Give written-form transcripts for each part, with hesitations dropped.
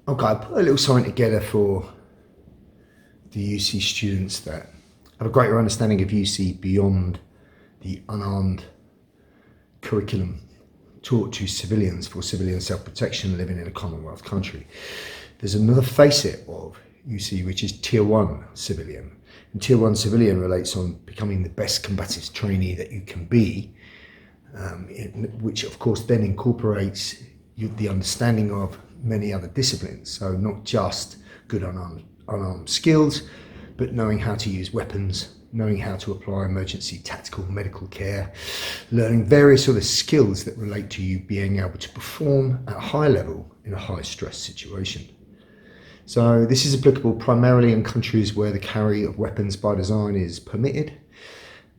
Okay, I put a little something together for the UC students that have a greater understanding of UC beyond the unarmed curriculum taught to civilians for civilian self-protection living in a Commonwealth country. There's another facet of UC, which is Tier 1 civilian. And Tier 1 civilian relates on becoming the best combative trainee that you can be, which of course then incorporates the understanding of many other disciplines. So not just good unarmed skills, but knowing how to use weapons, knowing how to apply emergency tactical medical care, learning various other skills that relate to you being able to perform at a high level in a high stress situation. So this is applicable primarily in countries where the carry of weapons by design is permitted,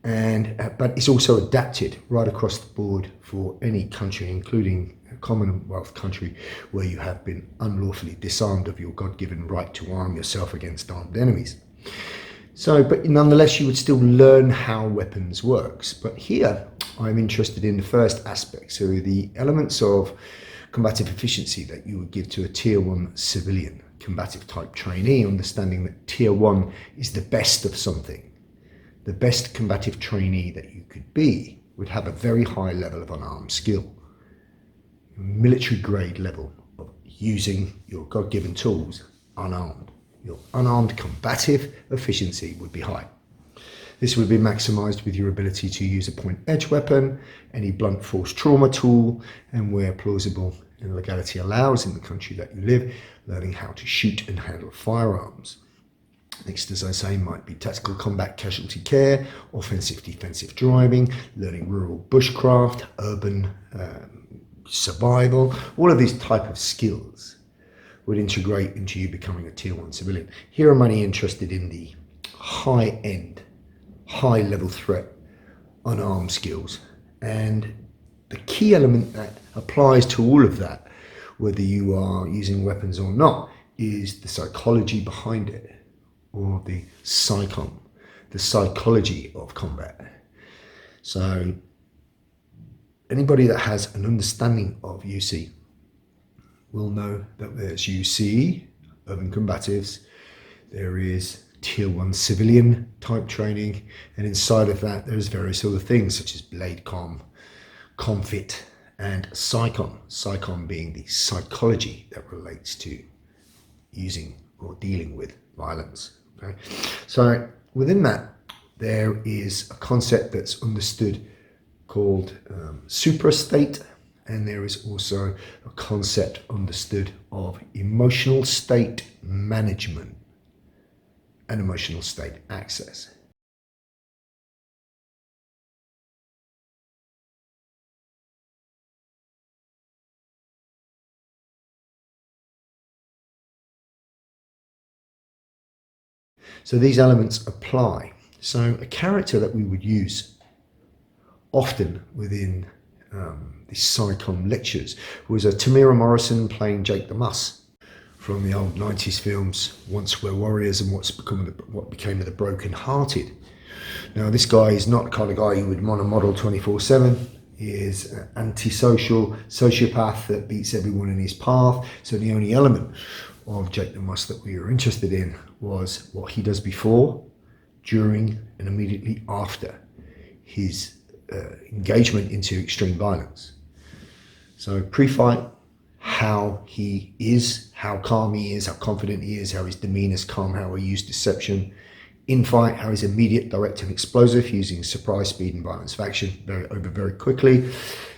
but it's also adapted right across the board for any country, including a Commonwealth country where you have been unlawfully disarmed of your God-given right to arm yourself against armed enemies. So, but nonetheless, you would still learn how weapons works. But here, I'm interested in the first aspect, so the elements of combative efficiency that you would give to a Tier 1 civilian combative type trainee, understanding that Tier 1 is the best of something. The best combative trainee that you could be would have a very high level of unarmed skill, military grade level of using your God-given tools unarmed. Your unarmed combative efficiency would be high. This would be maximized with your ability to use a point edge weapon, any blunt force trauma tool, and where plausible and legality allows in the country that you live, learning how to shoot and handle firearms. Next, as I say, might be tactical combat casualty care, offensive defensive driving, learning rural bushcraft, urban survival. All of these type of skills would integrate into you becoming a Tier 1 civilian. Here I'm only interested in the high-end, high-level threat unarmed skills. And the key element that applies to all of that, whether you are using weapons or not, is the psychology behind it, or the PSY-COM, the psychology of combat. So anybody that has an understanding of UC will know that there's UC, urban combatives, there is Tier 1 civilian type training, and inside of that there's various other things such as BladeCom, ComFit, and PSY-COM. PSY-COM being the psychology that relates to using or dealing with violence. Okay? So within that, there is a concept that's understood called suprastate, and there is also a concept understood of emotional state management and emotional state access. So these elements apply. So a character that we would use often within the PSY-COM lectures was Tamira Morrison playing Jake the Muss from the old 90s films Once Were Warriors and what became of the Broken Hearted. Now this guy is not the kind of guy you would want to model 24/7. He is an antisocial sociopath that beats everyone in his path. So the only element of Jake the Muss that we were interested in was what he does before, during, and immediately after his engagement into extreme violence. So pre-fight, how he is, how calm he is, how confident he is, how his demeanor is calm, how he used deception. In fight, how he's immediate, direct, and explosive, using surprise, speed, and violence of action very quickly,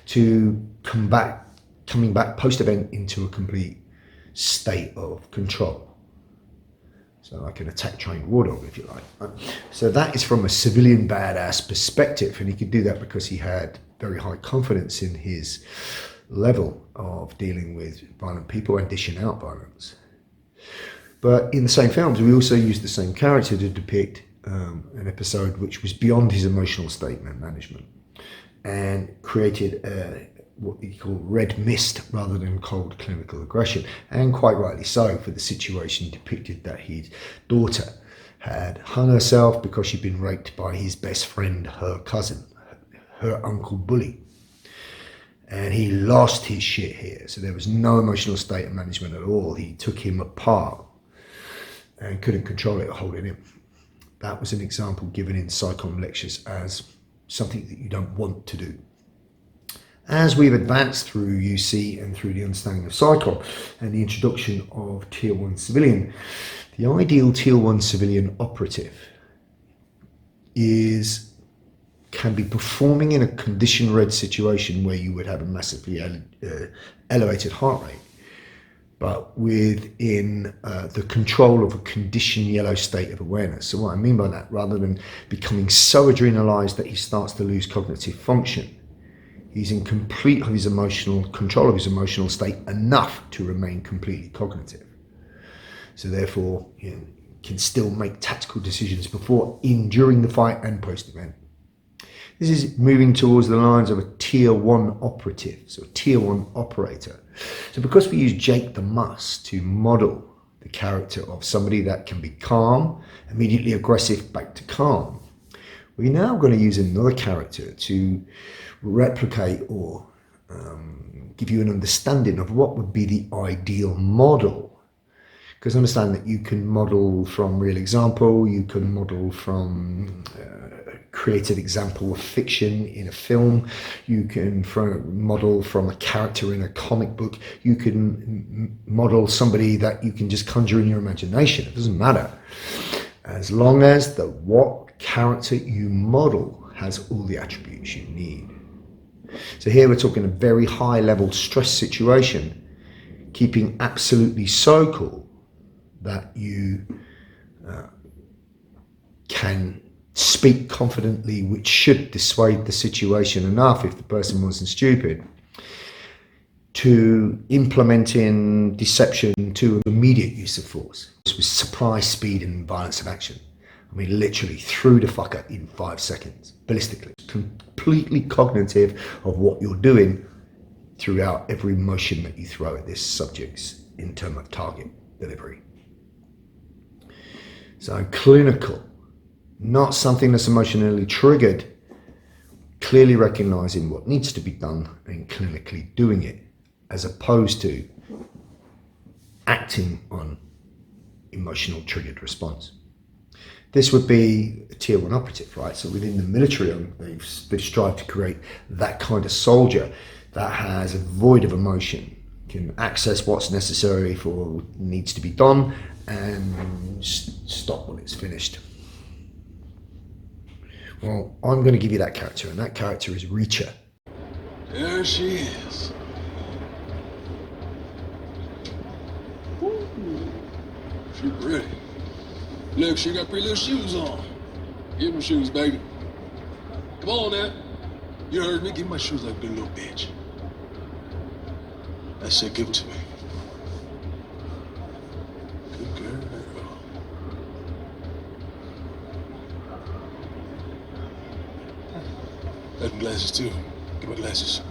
to coming back post-event into a complete state of control. So like an attack-trained war dog, if you like. So that is from a civilian badass perspective, and he could do that because he had very high confidence in his level of dealing with violent people and dishing out violence. But in the same films, we also used the same character to depict an episode which was beyond his emotional state management, and created what we call red mist rather than cold clinical aggression, and quite rightly so, for the situation depicted that his daughter had hung herself because she'd been raped by his best friend, her cousin, her uncle bully. And he lost his shit here. So there was no emotional state of management at all. He took him apart and couldn't control it or hold it in. That was an example given in PSY-COM lectures as something that you don't want to do. As we've advanced through UC and through the understanding of PSY-COM and the introduction of Tier 1 civilian, the ideal Tier 1 civilian operative can be performing in a condition-read situation where you would have a massively elevated heart rate, but within the control of a condition yellow state of awareness. So what I mean by that, rather than becoming so adrenalized that he starts to lose cognitive function, he's in complete control of his emotional state enough to remain completely cognitive. So therefore, can still make tactical decisions before, in, during the fight and post-event. This is moving towards the lines of a Tier 1 operative, so a Tier 1 operator. So because we use Jake the Muss to model the character of somebody that can be calm, immediately aggressive, back to calm, we're now going to use another character to replicate or give you an understanding of what would be the ideal model. Because understand that you can model from real example, you can model from creative example of fiction in a film, you can model from a character in a comic book, you can model somebody that you can just conjure in your imagination. It doesn't matter. As long as what character you model has all the attributes you need. So here we're talking a very high level stress situation, keeping absolutely so cool that you can speak confidently, which should dissuade the situation enough if the person wasn't stupid, to implementing deception to immediate use of force. This was surprise, speed, and violence of action. I mean, literally threw the fucker in 5 seconds, ballistically. Completely cognitive of what you're doing throughout every motion that you throw at this subject's in terms of target delivery. So clinical, not something that's emotionally triggered, clearly recognizing what needs to be done and clinically doing it, as opposed to acting on emotional triggered response. This would be a Tier 1 operative, right? So within the military, they've strived to create that kind of soldier that has a void of emotion, can access what's necessary for what needs to be done and stop when it's finished. Well, I'm going to give you that character, and that character is Reacher. There she is. She pretty. Look, she got pretty little shoes on. Give me shoes, baby. Come on now. You heard me. Give my shoes like a good little bitch. I said, give them to me. Good girl. Got glasses too. Give my glasses.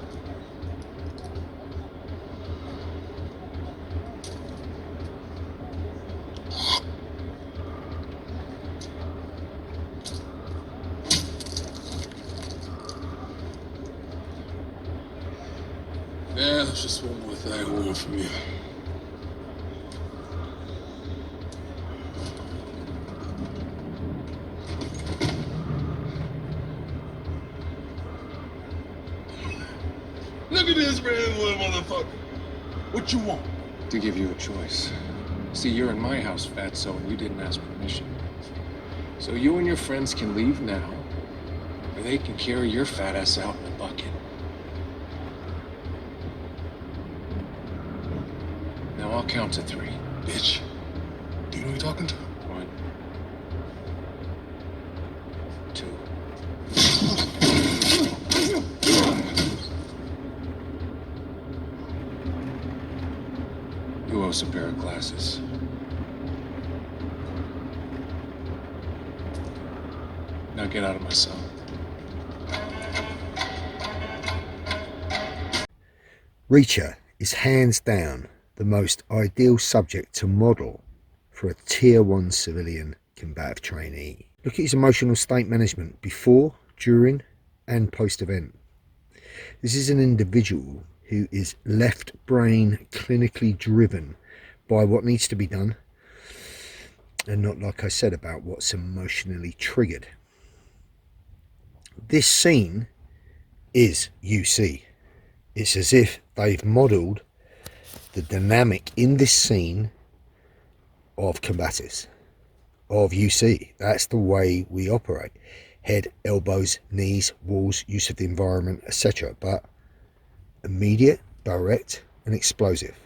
Yeah, there's just one more thing I want from you. Look at this red little motherfucker. What you want? To give you a choice. See, you're in my house, fatso, and you didn't ask permission. So you and your friends can leave now, or they can carry your fat ass out in a bucket. Now I'll count to 3. Bitch. Do you know who you're talking to? 1, 2. You owe us a pair of glasses. Now get out of my cell. Reacher is hands down the most ideal subject to model for a Tier 1 civilian combative trainee. Look at his emotional state management before, during, and post-event. This is an individual who is left brain clinically driven by what needs to be done, and not, like I said, about what's emotionally triggered. This scene is UC. It's as if they've modelled the dynamic in this scene of combatives, of UC. That's the way we operate. Head, elbows, knees, walls, use of the environment, etc. But immediate, direct and explosive,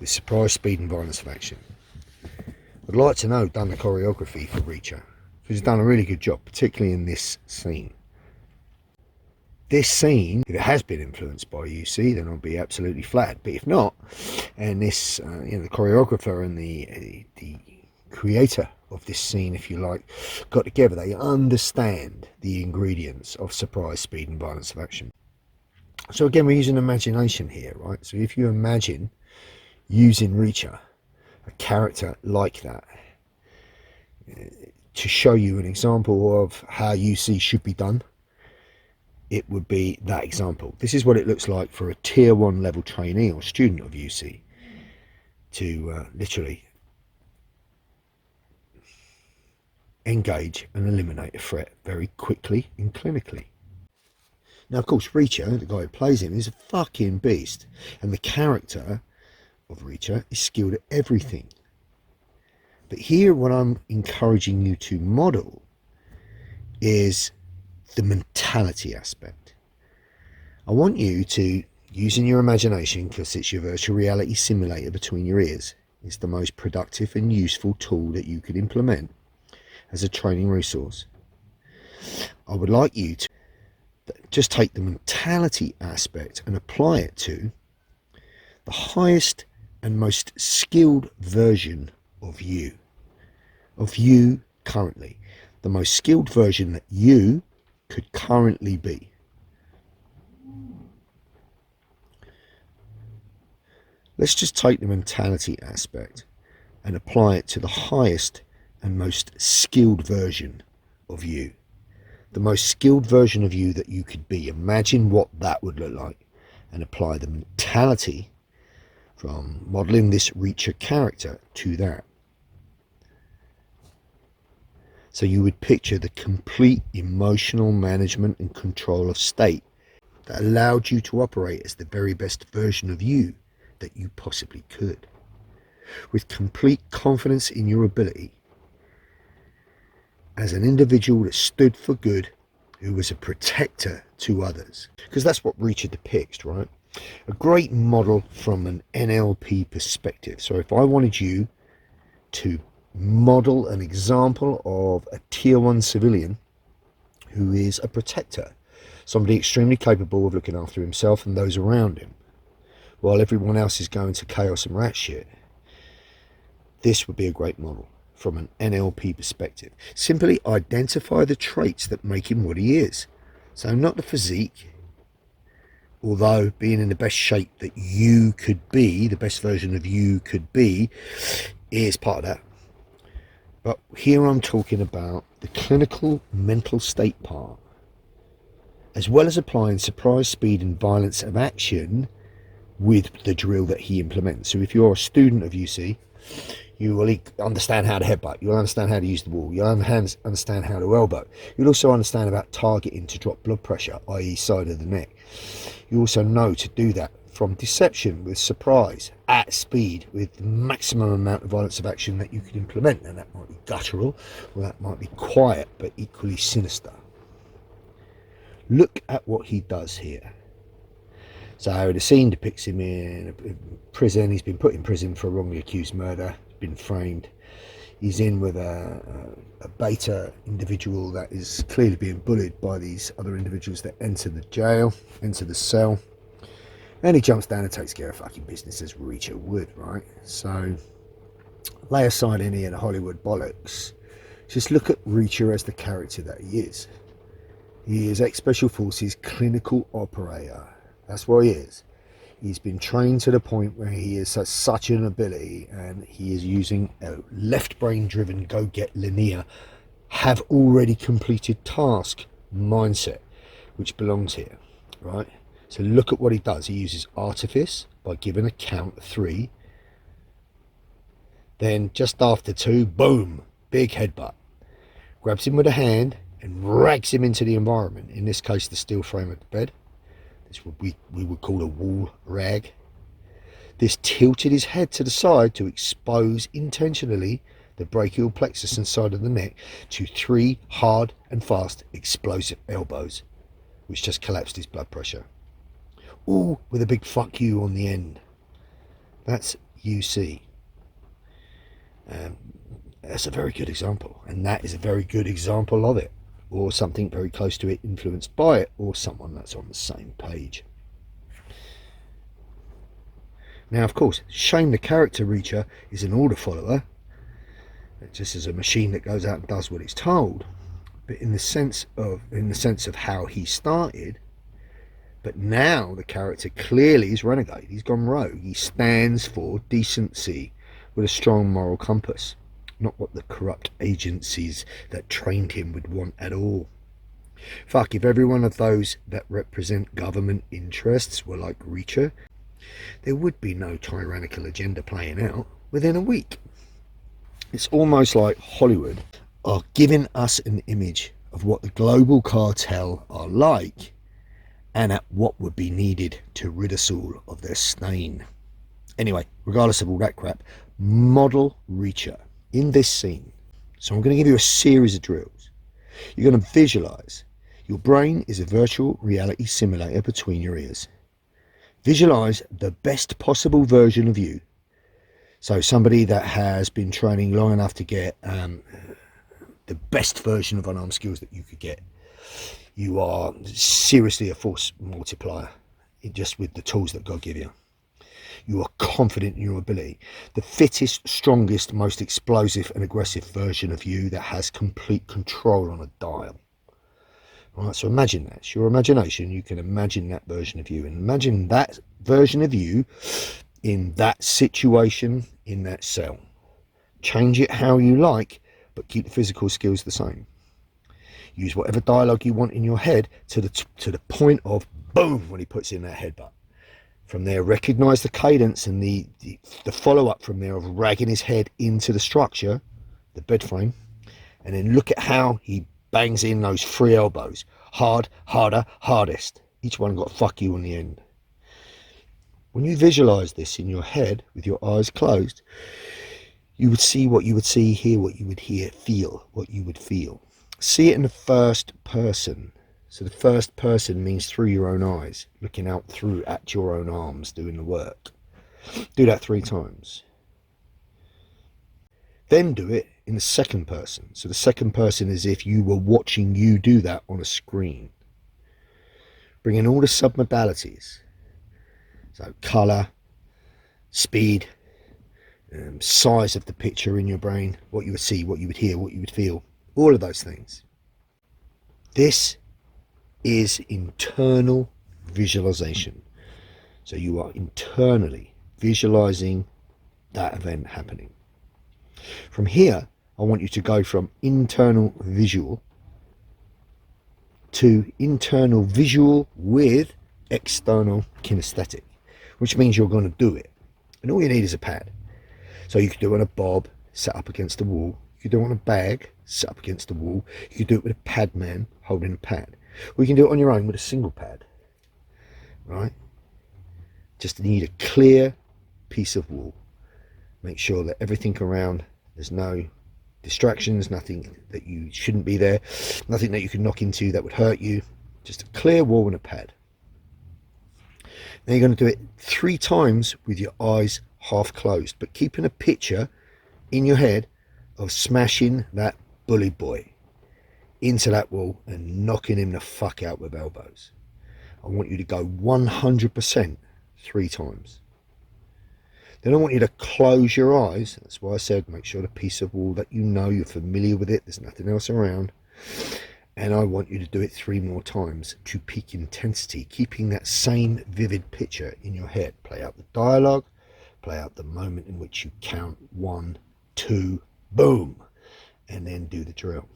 with surprise, speed and violence of action. I'd like to know who's done the choreography for Reacher, because he's done a really good job, particularly in this scene. This scene, if it has been influenced by UC, then I'll be absolutely flattered. But if not, and this, the choreographer and the creator of this scene, if you like, got together, they understand the ingredients of surprise, speed and violence of action. So again, we're using imagination here, right? So if you imagine using Reacher, a character like that, to show you an example of how UC should be done, it would be that example. This is what it looks like for a tier 1 level trainee or student of UC to literally engage and eliminate a threat very quickly and clinically. Now, of course, Reacher, the guy who plays him, is a fucking beast, and the character of Reacher is skilled at everything. But here, what I'm encouraging you to model is the mentality aspect. I want you to, using your imagination, because it's your virtual reality simulator between your ears, it's the most productive and useful tool that you could implement as a training resource. I would like you to just take the mentality aspect and apply it to the highest and most skilled version of you currently, the most skilled version that you could currently be. Let's just take the mentality aspect and apply it to the highest and most skilled version of you. The most skilled version of you that you could be. Imagine what that would look like, and apply the mentality from modelling this Reacher character to that. So you would picture the complete emotional management and control of state that allowed you to operate as the very best version of you that you possibly could, with complete confidence in your ability as an individual that stood for good, who was a protector to others. Because that's what Reacher depicts, right? A great model from an NLP perspective. So if I wanted you to model an example of a tier 1 civilian who is a protector, somebody extremely capable of looking after himself and those around him, while everyone else is going to chaos and rat shit, this would be a great model from an NLP perspective. Simply identify the traits that make him what he is. So not the physique, although being in the best shape that you could be, the best version of you could be, is part of that. But here I'm talking about the clinical mental state part, as well as applying surprise, speed and violence of action with the drill that he implements. So if you're a student of UC, you will understand how to headbutt, you'll understand how to use the wall, you'll understand how to elbow. You'll also understand about targeting to drop blood pressure, i.e. side of the neck. You also know to do that from deception with surprise, at speed, with the maximum amount of violence of action that you could implement. And that might be guttural, or that might be quiet, but equally sinister. Look at what he does here. So the scene depicts him in prison. He's been put in prison for a wrongly accused murder, been framed. He's in with a beta individual that is clearly being bullied by these other individuals that enter the jail, enter the cell. And he jumps down and takes care of fucking business as Reacher would, right? So lay aside any of the Hollywood bollocks. Just look at Reacher as the character that he is. He is ex-Special Forces clinical operator. That's what he is. He's been trained to the point where he is such an ability, and he is using a left brain driven go get linear, have already completed task mindset, which belongs here, right? So look at what he does. He uses artifice by giving a count of 3. Then just after 2, boom, big headbutt. Grabs him with a hand and drags him into the environment. In this case, the steel frame of the bed. This would we would call a wall rag. This tilted his head to the side to expose intentionally the brachial plexus inside of the neck to 3 hard and fast explosive elbows, which just collapsed his blood pressure. All with a big fuck you on the end. That's UC. That's a very good example, and that is a very good example of it, or something very close to it influenced by it, or someone that's on the same page. Now, of course, Shane the character reacher is an order follower, just as a machine that goes out and does what it's told, but in the sense of how he started. But now the character clearly is renegade. He's gone rogue. He stands for decency with a strong moral compass, not what the corrupt agencies that trained him would want at all. Fuck, if every one of those that represent government interests were like Reacher, there would be no tyrannical agenda playing out within a week. It's almost like Hollywood are giving us an image of what the global cartel are like, and at what would be needed to rid us all of their stain. Anyway, regardless of all that crap, model Reacher in this scene. So I'm going to give you a series of drills. You're going to visualize. Your brain is a virtual reality simulator between your ears. Visualize the best possible version of you. So somebody that has been training long enough to get the best version of unarmed skills that you could get. You are seriously a force multiplier, just with the tools that God give you. You are confident in your ability. The fittest, strongest, most explosive and aggressive version of you that has complete control on a dial. Right, so imagine that. It's your imagination. You can imagine that version of you. And imagine that version of you in that situation, in that cell. Change it how you like, but keep the physical skills the same. Use whatever dialogue you want in your head to the point of boom when he puts in that headbutt. From there, recognize the cadence and the follow-up from there of ragging his head into the structure, the bed frame, and then look at how he bangs in those 3 elbows. Hard, harder, hardest. Each one got fuck you on the end. When you visualize this in your head with your eyes closed, you would see what you would see, hear what you would hear, feel what you would feel. See it in the first person. So the first person means through your own eyes, looking out through at your own arms, doing the work. Do that 3 times. Then do it in the second person. So the second person is if you were watching you do that on a screen. Bring in all the submodalities. So colour, speed, size of the picture in your brain, what you would see, what you would hear, what you would feel, all of those things. This is internal visualization. So you are internally visualizing that event happening. From here, I want you to go from internal visual to internal visual with external kinesthetic, which means you're going to do it. And all you need is a pad. So you could do it on a bob, set up against the wall. You could do it on a bag, set up against the wall. You could do it with a pad man holding a pad. Or you can do it on your own with a single pad, right? Just need a clear piece of wall. Make sure that everything around, there's no distractions, nothing that you shouldn't be there, nothing that you can knock into that would hurt you. Just a clear wall and a pad. Now you're going to do it 3 times with your eyes half closed, but keeping a picture in your head of smashing that bully boy into that wall and knocking him the fuck out with elbows. I want you to go 100% 3 times. Then I want you to close your eyes. That's why I said make sure the piece of wall that you know, you're familiar with it, there's nothing else around. And I want you to do it 3 more times to peak intensity, keeping that same vivid picture in your head. Play out the dialogue, play out the moment in which you count 1, 2, boom, and then do the drill.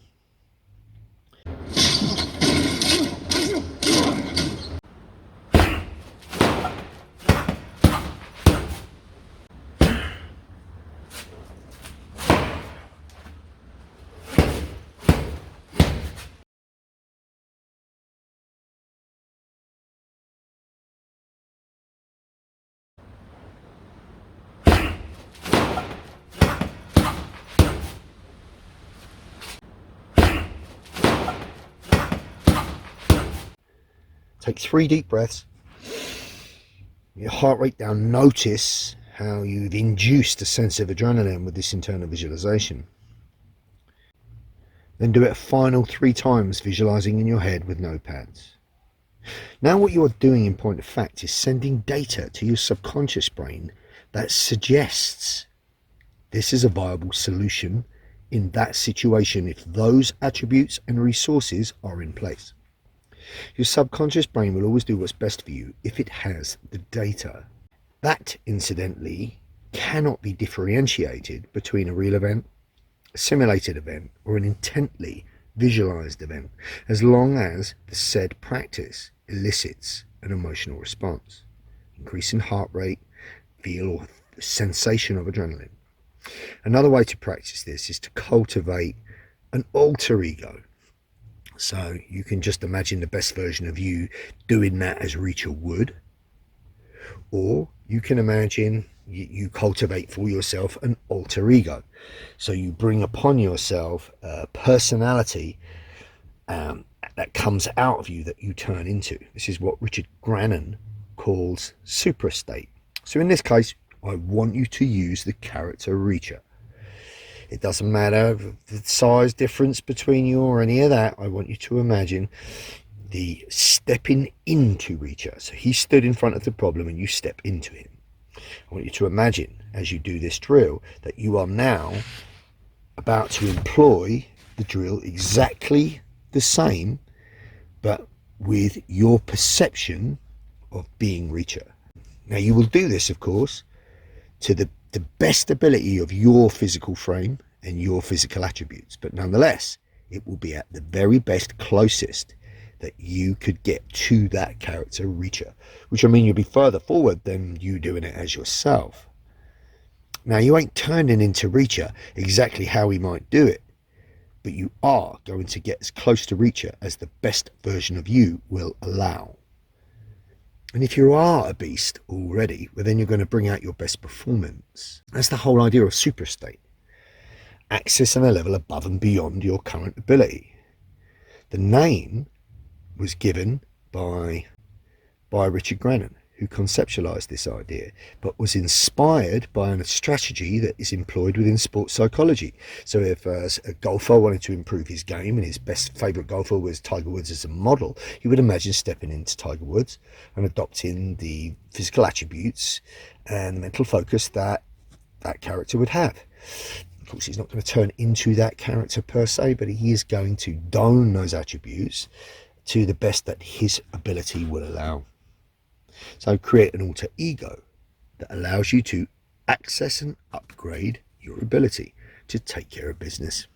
Take 3 deep breaths. Your heart rate down. Notice how you've induced a sense of adrenaline with this internal visualization. Then do it a final 3 times, visualizing in your head with notepads. Now what you are doing in point of fact is sending data to your subconscious brain that suggests this is a viable solution in that situation if those attributes and resources are in place. Your subconscious brain will always do what's best for you if it has the data. That, incidentally, cannot be differentiated between a real event, a simulated event, or an intently visualized event, as long as the said practice elicits an emotional response, increase in heart rate, feel, or sensation of adrenaline. Another way to practice this is to cultivate an alter ego. So you can just imagine the best version of you doing that as Reacher would, or you can imagine you cultivate for yourself an alter ego. So you bring upon yourself a personality that comes out of you that you turn into. This is what Richard Grannon calls suprastate. So in this case, I want you to use the character Reacher. It doesn't matter the size difference between you or any of that. I want you to imagine the stepping into Reacher. So he stood in front of the problem and you step into him. I want you to imagine, as you do this drill, that you are now about to employ the drill exactly the same, but with your perception of being Reacher. Now you will do this, of course, to the best ability of your physical frame and your physical attributes, but nonetheless it will be at the very best, closest that you could get to that character Reacher, which will mean you'll be further forward than you doing it as yourself. Now you ain't turning into Reacher exactly how he might do it, but you are going to get as close to Reacher as the best version of you will allow. And if you are a beast already, well, then you're going to bring out your best performance. That's the whole idea of suprastate. Accessing a level above and beyond your current ability. The name was given by Richard Grannon, who conceptualized this idea, but was inspired by a strategy that is employed within sports psychology. So if a golfer wanted to improve his game and his best favourite golfer was Tiger Woods as a model, he would imagine stepping into Tiger Woods and adopting the physical attributes and the mental focus that that character would have. Of course, he's not going to turn into that character per se, but he is going to don those attributes to the best that his ability will allow. So create an alter ego that allows you to access and upgrade your ability to take care of business.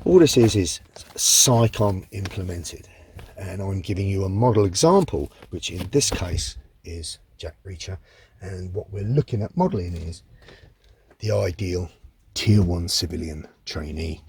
All this is PSY-COM implemented, and I'm giving you a model example, which in this case is Jack Reacher, and what we're looking at modelling is the ideal Tier 1 civilian trainee.